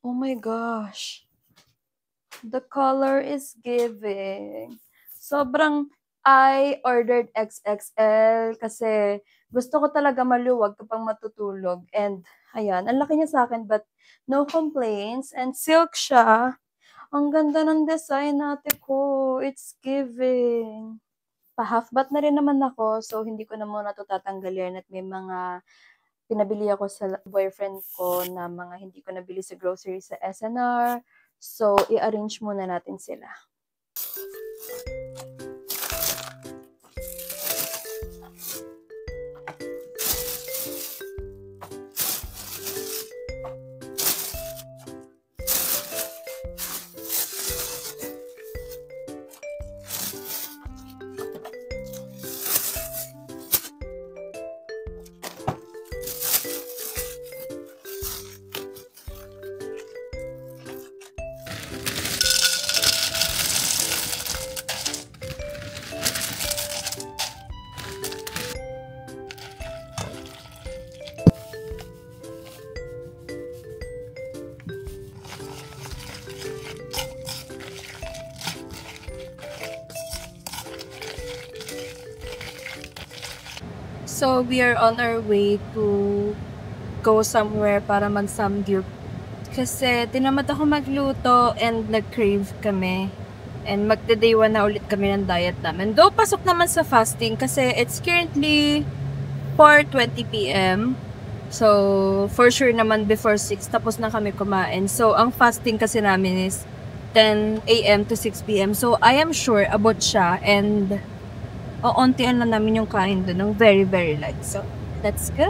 Oh my gosh. The color is giving. Sobrang, I ordered XXL kasi gusto ko talaga maluwag kapag matutulog. And, ayan, ang laki niya sa akin but no complaints. And silk siya. Ang ganda ng design ate ko. It's giving. Pa-half bath na rin naman ako, so hindi ko na muna 'to tatanggalin at may mga pinabili ako sa boyfriend ko na mga hindi ko nabili sa grocery sa SNR. So, i-arrange muna natin sila. So, we are on our way to go somewhere para mag-samgyup. Kasi, tinamad ako magluto and nag-crave kami. And magda-day 1 na ulit kami ng diet namin. Though, pasok naman sa fasting kasi it's currently 4:20 p.m. So, for sure naman before 6, tapos na kami kumain. So, ang fasting kasi namin is 10 a.m. to 6 p.m. So, I am sure about siya and ontian lang namin yung kain doon ng very, very light. So, let's go!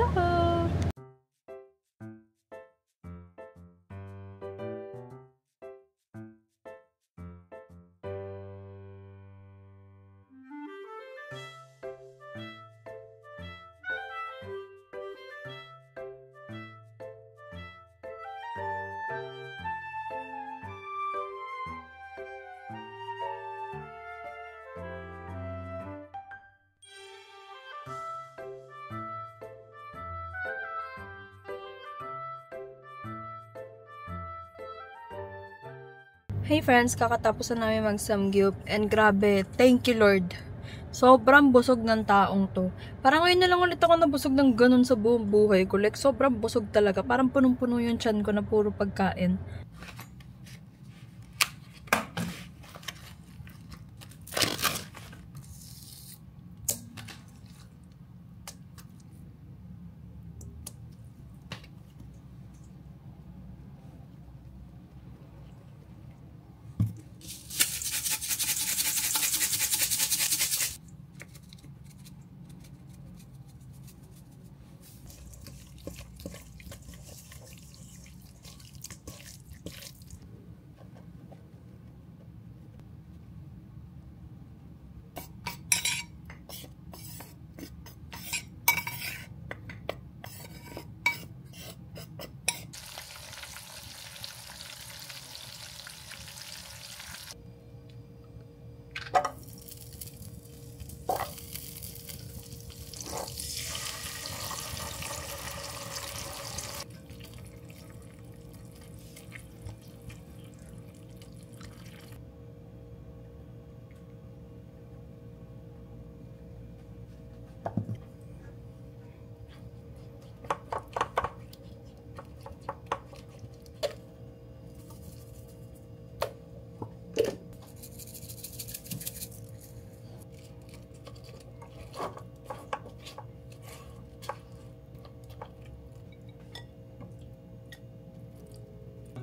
Hey friends, kakatapos na namin mag-samgyup and grabe, thank you Lord. Sobrang busog ng taong to. Parang ngayon na lang ulit ako nabusog ng ganun sa buong buhay ko. Like, sobrang busog talaga. Parang punong-puno yung tiyan ko na puro pagkain.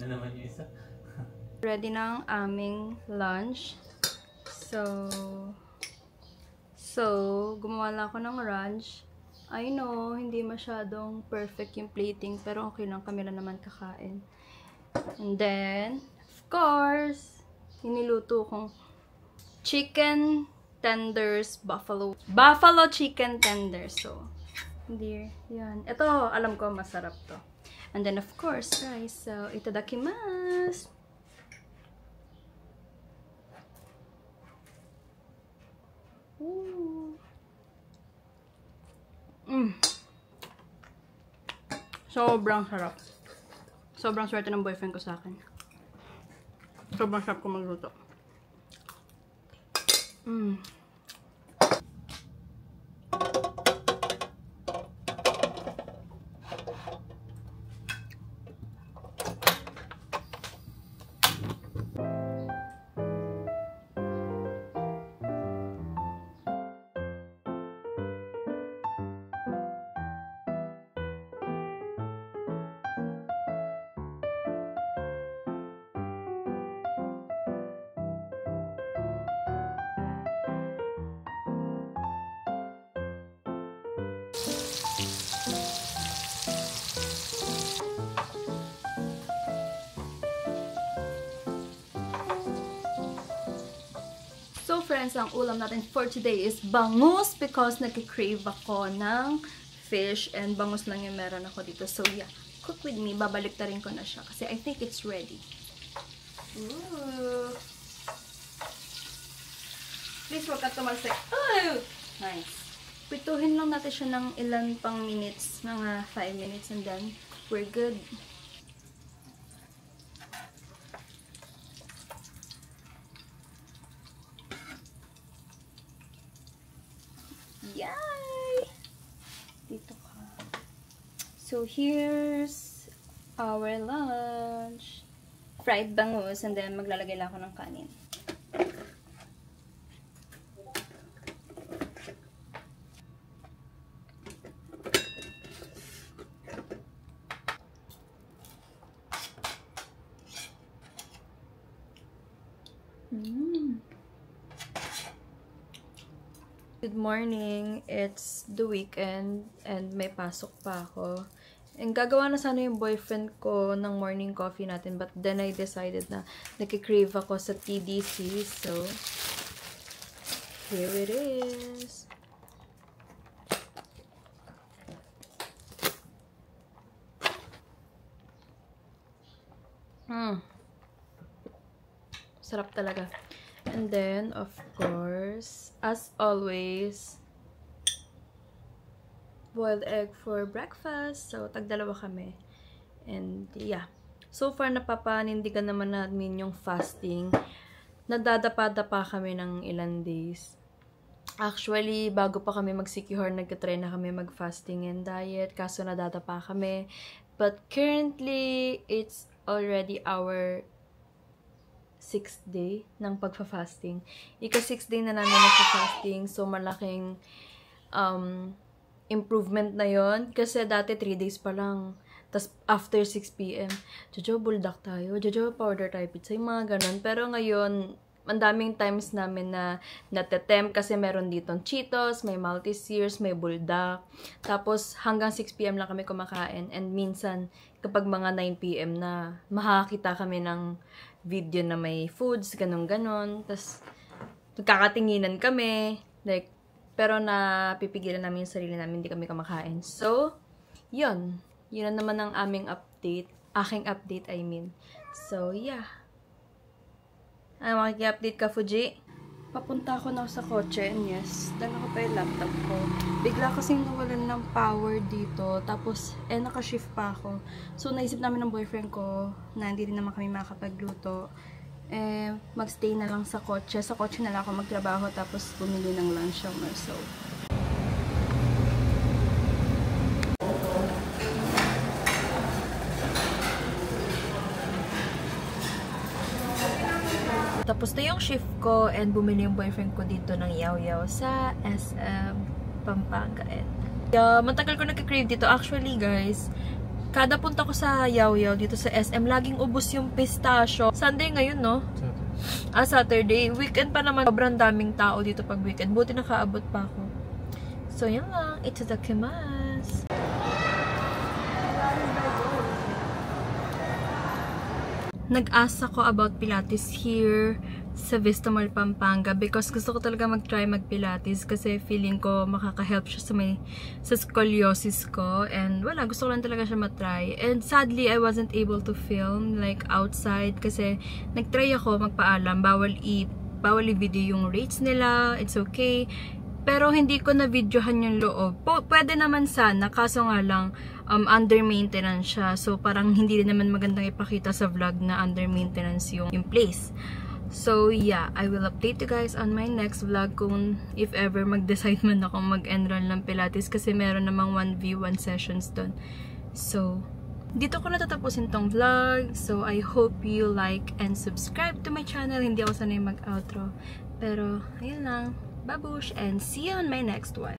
Naman yung isa. Ready na ang aming lunch. So, gumawa lang ako ng ranch. I know, hindi masyadong perfect yung plating, pero okay lang, kami lang naman kakain. And then, of course, iniluto kong chicken tenders, buffalo chicken tenders. So, hindi, yan. Ito, alam ko, masarap to. And then, of course, rice. So, itadakimasu! Ooh. Sobrang sarap. Sobrang swerte ng boyfriend ko sa akin. Sobrang sarap ko magluto. So friends, ang ulam natin for today is bangus because nag-crave ako ng fish and bangus lang yung meron ako dito. So yeah, cook with me. Babalik ta rin ko na siya kasi I think it's ready. Ooh. Please wag ka tumalsik. Oh! Nice. Pituhin lang natin siya ng ilan pang minutes, mga 5 minutes and then we're good. Yay! Dito ka. So, here's our lunch. Fried bangus, and then maglalagay lang ako ng kanin. Good morning. It's the weekend and may pasok pa ako. And gagawa na sana yung boyfriend ko ng morning coffee natin, but then I decided na nagki-crave ako sa TDC. So, here it is. Sarap talaga. And then, of course, as always, boiled egg for breakfast. So, tagdalawa kami. And, yeah. So far, napapanindigan naman namin yung fasting. Nadadapa-dapa kami ng ilan days. Actually, bago pa kami mag-Sikihor, nagtatry na kami mag-fasting and diet. Kaso, nadadapa kami. But, currently, it's already our 6th day ng pagfa-fasting. Ika-6th day na namin nagfa-fasting. So, malaking improvement na yon. Kasi dati 3 days pa lang. Tapos, after 6 p.m., Jojo, buldak tayo. Jojo, powder tayo pizza. Yung mga ganun. Pero ngayon, ang daming times namin na natetempt kasi meron ditong Cheetos, may Maltesers, may buldak. Tapos, hanggang 6 p.m. lang kami kumakain. And minsan, kapag mga 9 p.m. na, makakita kami ng video na may foods, ganun-ganon. Tapos, nagkakatinginan kami. Like, pero napipigilan namin yung sarili namin, hindi kami kumakain. So, yun. Yun na naman ang aming update. Aking update, I mean. So, yeah. Makiki-update ka, Fuji? Papunta ako na sa kotse, and yes, dala ko pa yung laptop ko. Bigla kasing nawalan ng power dito, tapos, naka-shift pa ako. So, naisip namin ng boyfriend ko na hindi rin naman kami makakapagluto. Magstay na lang sa kotse. Sa kotse na lang ako magtrabaho, tapos bumili ng lunch or so. Tapos na yung shift ko and bumili yung boyfriend ko dito ng yaw-yaw sa SM Pampanga. Matagal ko nagka-crave dito. Actually, guys, kada punta ko sa yaw-yaw dito sa SM, laging ubos yung pistachio. Sunday ngayon, no? Saturday. Weekend pa naman. Sobrang daming tao dito pag weekend. Buti nakaabot pa ako. So, yan lang. Itadakimasu. Nag-ask ako about Pilates here sa Vista Mall, Pampanga because gusto ko talaga mag-try mag-Pilates kasi feeling ko makaka-help siya sa scoliosis ko and wala, gusto ko lang talaga siya matry. And sadly, I wasn't able to film like outside kasi nag-try ako magpaalam, bawal i-video yung rates nila, it's okay. Pero hindi ko na-videohan yung loob. Pwede naman sana, kaso nga lang, under maintenance siya. So, parang hindi din naman magandang ipakita sa vlog na under maintenance yung place. So, yeah, I will update you guys on my next vlog kung if ever mag-decide man ako mag-enroll ng Pilates kasi meron namang 1v1 sessions doon. So, dito ko natatapusin tong vlog. So, I hope you like and subscribe to my channel. Hindi ako sanay mag-outro. Pero, ayun lang. Babush and see you on my next one.